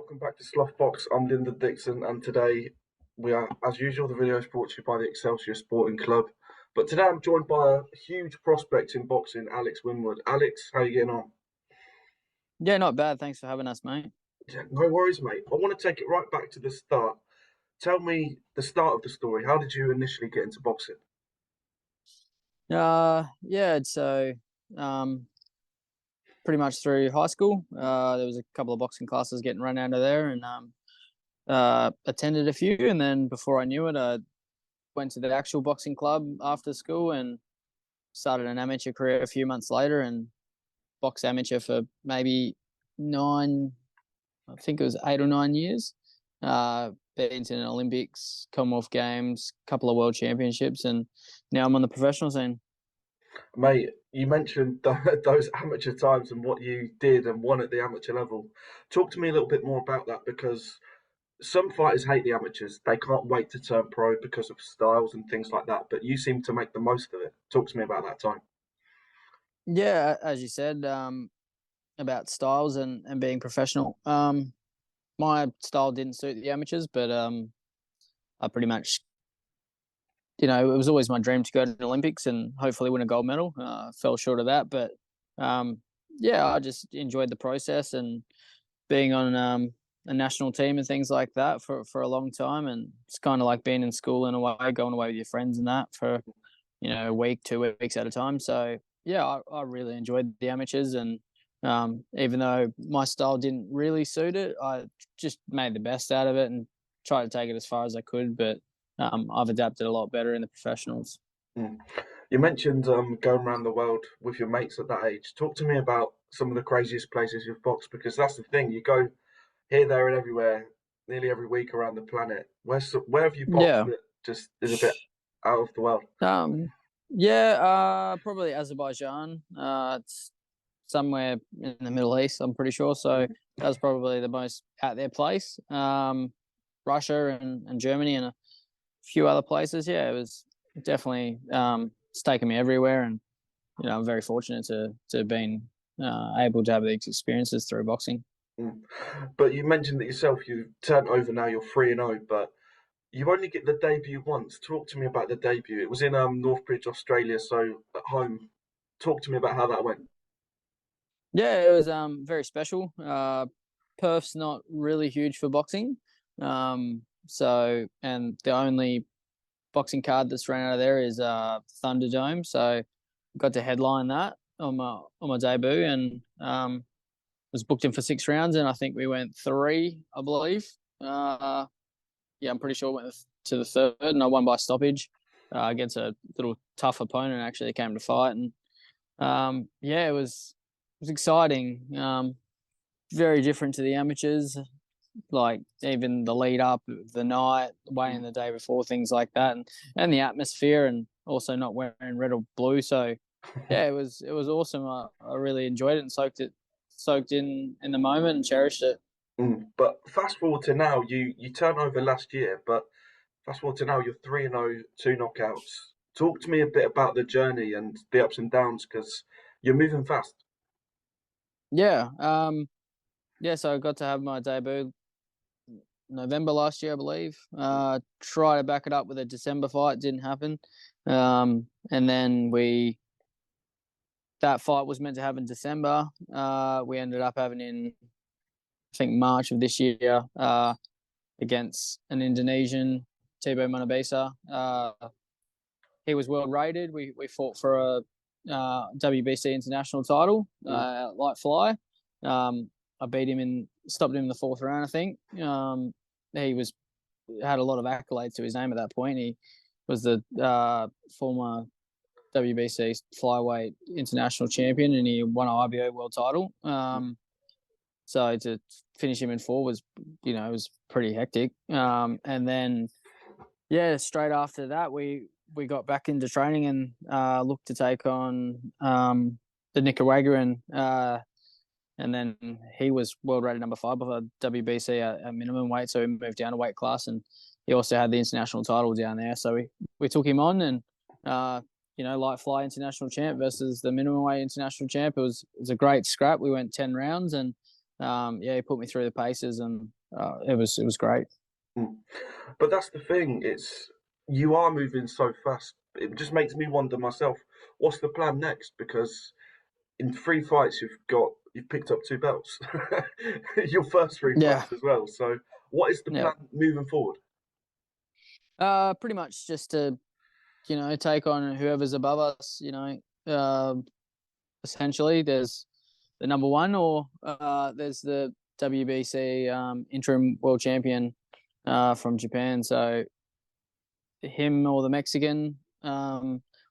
welcome back to Slough Box. I'm Lyndon Dixon, and today we are, as usual, the video is brought to you by the Excelsior Sporting Club. But today I'm joined by a huge prospect in boxing, Alex Winwood. Alex, how you getting on? Yeah, not bad. Thanks for having us, mate. Yeah, no worries, mate. I want to take it right back to the start. Tell me the start of the story. How did you initially get into boxing? Yeah, so um, pretty much through high school, there was a couple of boxing classes getting run out of there, and attended a few. And then before I knew it, I went to the actual boxing club after school and started an amateur career a few months later, and boxed amateur for maybe nine, I think it was 8 or 9 years. Been to the Olympics, Commonwealth Games, couple of World Championships, and now I'm on the professional scene. Mate, you mentioned those amateur times and what you did and won at the amateur level. Talk to me a little bit more about that because some fighters hate the amateurs. They can't wait to turn pro because of styles and things like that. But you seem to make the most of it. Talk to me about that time. Yeah, as you said, about styles and being professional. My style didn't suit the amateurs, but I pretty much, it was always my dream to go to the Olympics and hopefully win a gold medal. Fell short of that, but um, yeah, I just enjoyed the process and being on a national team and things like that for a long time. And it's kind of like being in school in a way, going away with your friends and that for a week, 2 weeks at a time. So yeah, I really enjoyed the amateurs, and even though my style didn't really suit it, I just made the best out of it and tried to take it as far as I could. But I've adapted a lot better in the professionals. Mm. You mentioned going around the world with your mates at that age. Talk to me about some of the craziest places you've boxed because that's the thing. You go here, there, and everywhere, nearly every week around the planet. Where have you boxed Yeah. that just is a bit out of the world? Probably Azerbaijan. It's somewhere in the Middle East, I'm pretty sure. So that was probably the most out there place. Russia and Germany and a few other places. Yeah, it was definitely it's taken me everywhere, and I'm very fortunate to have been able to have these experiences through boxing. Mm. But you mentioned that yourself. You've turned over now. You're 3-0, but you only get the debut once. Talk to me about the debut. It was in Northbridge, Australia, so at home. Talk to me about how that went. Yeah, it was very special. Perth's not really huge for boxing, so and the only boxing card that's ran out of there is Thunderdome. So got to headline that on my debut, and was booked in for 6 rounds, and I think we went three, I believe. Yeah, I'm pretty sure went to the third, and I won by stoppage against a little tough opponent. Actually, came to fight, and yeah, it was exciting. Very different to the amateurs. Like even the lead up, the night, weighing the day before, things like that, and the atmosphere, and also not wearing red or blue. So yeah, it was awesome. I really enjoyed it and soaked in the moment and cherished it. Mm. But fast forward to now, you turned over last year, but fast forward to now, you're 3-0, two knockouts. Talk to me a bit about the journey and the ups and downs because you're moving fast. Yeah, yeah. So I got to have my debut November last year, I believe. Try to back it up with a December fight, didn't happen. And then that fight was meant to have in December. We ended up having in I think March of this year against an Indonesian, Tibo Manabisa. He was world rated. We fought for a WBC international title, Mm. light fly. I beat him stopped him in the fourth round, I think. He had a lot of accolades to his name at that point. He was the former WBC flyweight international champion, and he won an IBO world title. So to finish him in four was, it was pretty hectic. And then, yeah, straight after that, we got back into training and looked to take on the Nicaraguan. And then he was world rated number 5 of a WBC at minimum weight, so he moved down a weight class, and he also had the international title down there. So we took him on, and light fly international champ versus the minimum weight international champ. It was a great scrap. We went 10 rounds, and yeah, he put me through the paces, and it was great. Mm. But that's the thing. You are moving so fast. It just makes me wonder myself. What's the plan next? Because in 3 fights, you've picked up 2 belts. Your first three Yeah, fights as well. So, what is the yeah. plan moving forward? Pretty much just to take on whoever's above us. Essentially, there's the number one, or there's the WBC interim world champion from Japan. So him or the Mexican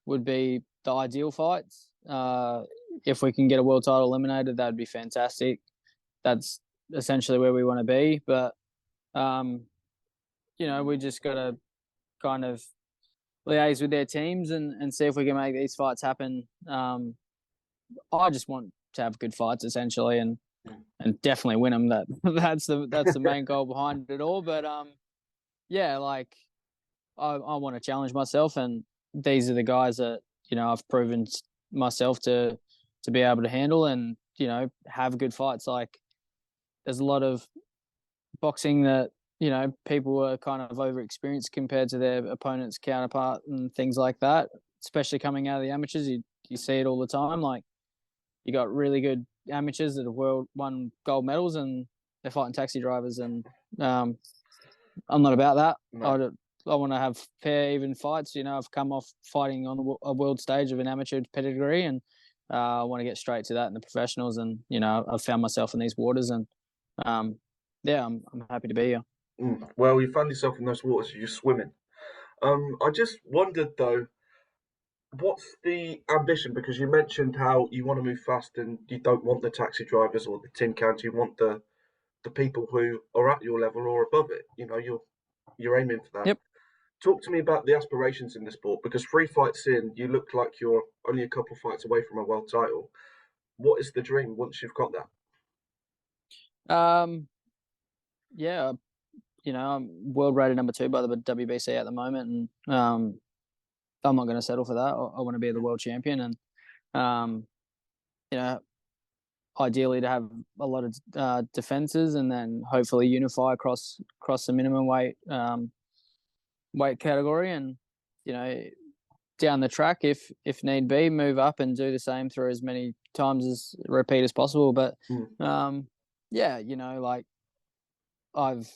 would be the ideal fights. If we can get a world title eliminated, that'd be fantastic. That's essentially where we want to be. But we just got to kind of liaise with their teams and see if we can make these fights happen. I just want to have good fights essentially, and definitely win them. That's the main goal behind it all. But yeah, like I want to challenge myself, and these are the guys that I've proven myself to be able to handle, and have good fights. Like there's a lot of boxing that people are kind of over experienced compared to their opponent's counterpart and things like that. Especially coming out of the amateurs, you see it all the time. Like you got really good amateurs that have won gold medals, and they're fighting taxi drivers, and I'm not about that. No. I want to have fair, even fights. I've come off fighting on a world stage of an amateur pedigree, and I want to get straight to that in the professionals. And I've found myself in these waters, and yeah, I'm happy to be here. Well, you found yourself in those waters. You're swimming. I just wondered though, what's the ambition? Because you mentioned how you want to move fast and you don't want the taxi drivers or the tin cans. You want the people who are at your level or above it. You're aiming for that. Yep. Talk to me about the aspirations in the sport, because 3 fights in, you look like you're only a couple fights away from a world title. What is the dream once you've got that? Um, yeah, I'm world rated number 2 by the WBC at the moment, and I'm not going to settle for that. I want to be the world champion, and um, you know, ideally to have a lot of defenses, and then hopefully unify across the minimum weight category, and you know down the track, if need be, move up and do the same through as many times as repeat as possible. But Mm. yeah, like I've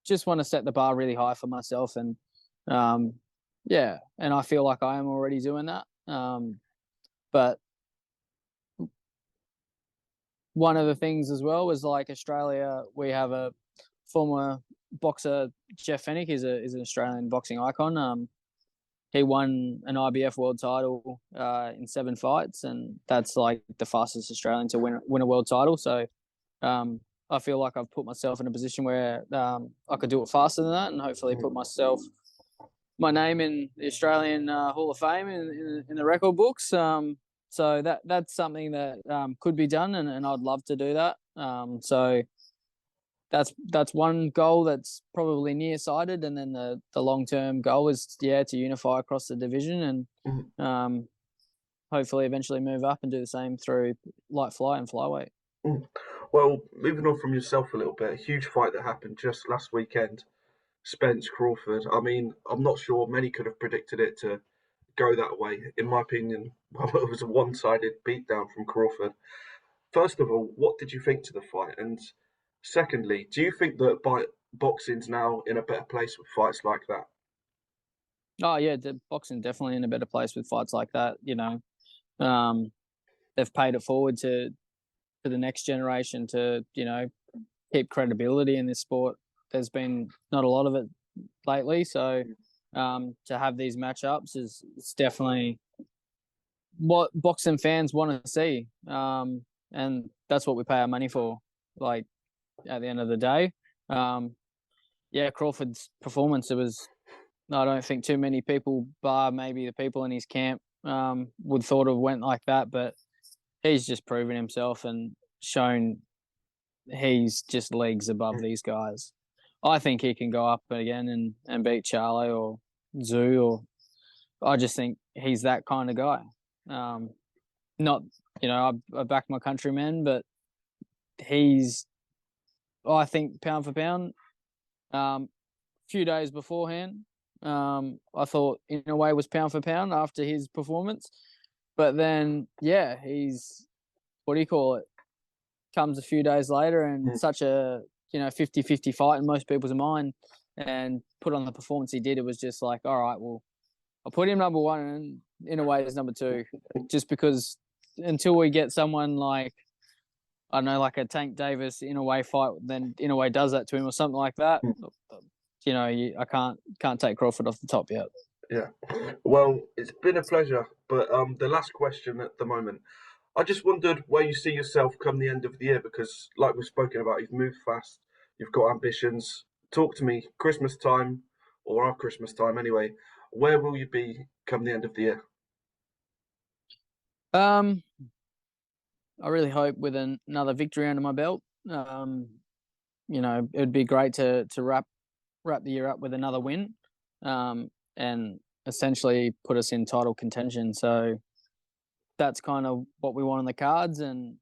just want to set the bar really high for myself, and yeah, and I feel like I am already doing that. But one of the things as well was, like, Australia, we have a former boxer, Jeff Fennick, is an Australian boxing icon. He won an IBF world title in 7 fights, and that's like the fastest Australian to win a world title. So I feel like I've put myself in a position where I could do it faster than that, and hopefully put my name in the Australian Hall of Fame in the record books. So that's something that could be done, and I'd love to do that. So that's one goal that's probably nearsighted, and then the long term goal is to unify across the division, Mm. and hopefully eventually move up and do the same through light fly and flyweight. Mm. Well, moving on from yourself a little bit, a huge fight that happened just last weekend, Spence Crawford. I mean, I'm not sure many could have predicted it to go that way. In my opinion, well, it was a one-sided beatdown from Crawford. First of all, what did you think to the fight? And secondly, do you think that boxing's now in a better place with fights like that? Oh yeah, the boxing definitely in a better place with fights like that. Um, they've paid it forward to the next generation to keep credibility in this sport. There's been not a lot of it lately, so to have these matchups it's definitely what boxing fans want to see, and that's what we pay our money for. Like at the end of the day, yeah, Crawford's performance, it was. I don't think too many people, bar maybe the people in his camp, would thought of went like that, but he's just proven himself and shown he's just leagues above these guys. I think he can go up again and beat Charlo or Zoo, or I just think he's that kind of guy. Not, I back my countrymen, but he's I think pound for pound, few days beforehand, I thought in a way was pound for pound after his performance. But then, yeah, he's, what do you call it? Comes a few days later and such a, 50-50 fight in most people's mind, and put on the performance he did. It was just like, all right, well, I'll put him number one and in a way as number two, just because until we get someone like, I don't know, like a Tank Davis in a way fight, then in a way does that to him or something like that. I can't take Crawford off the top yet. Yeah. Well, it's been a pleasure. But the last question at the moment, I just wondered where you see yourself come the end of the year, because, like we've spoken about, you've moved fast, you've got ambitions. Talk to me, Christmas time, or our Christmas time anyway. Where will you be come the end of the year? I really hope with another victory under my belt. It'd be great to wrap the year up with another win, and essentially put us in title contention. So that's kind of what we want on the cards, and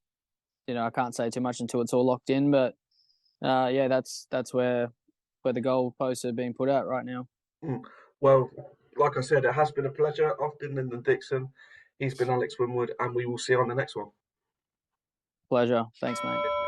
I can't say too much until it's all locked in. But yeah, that's where the goalposts are being put out right now. Well, like I said, it has been a pleasure. I've been Lyndon Dixon. He's been Alex Winwood, and we will see you on the next one. Pleasure. Thanks, mate.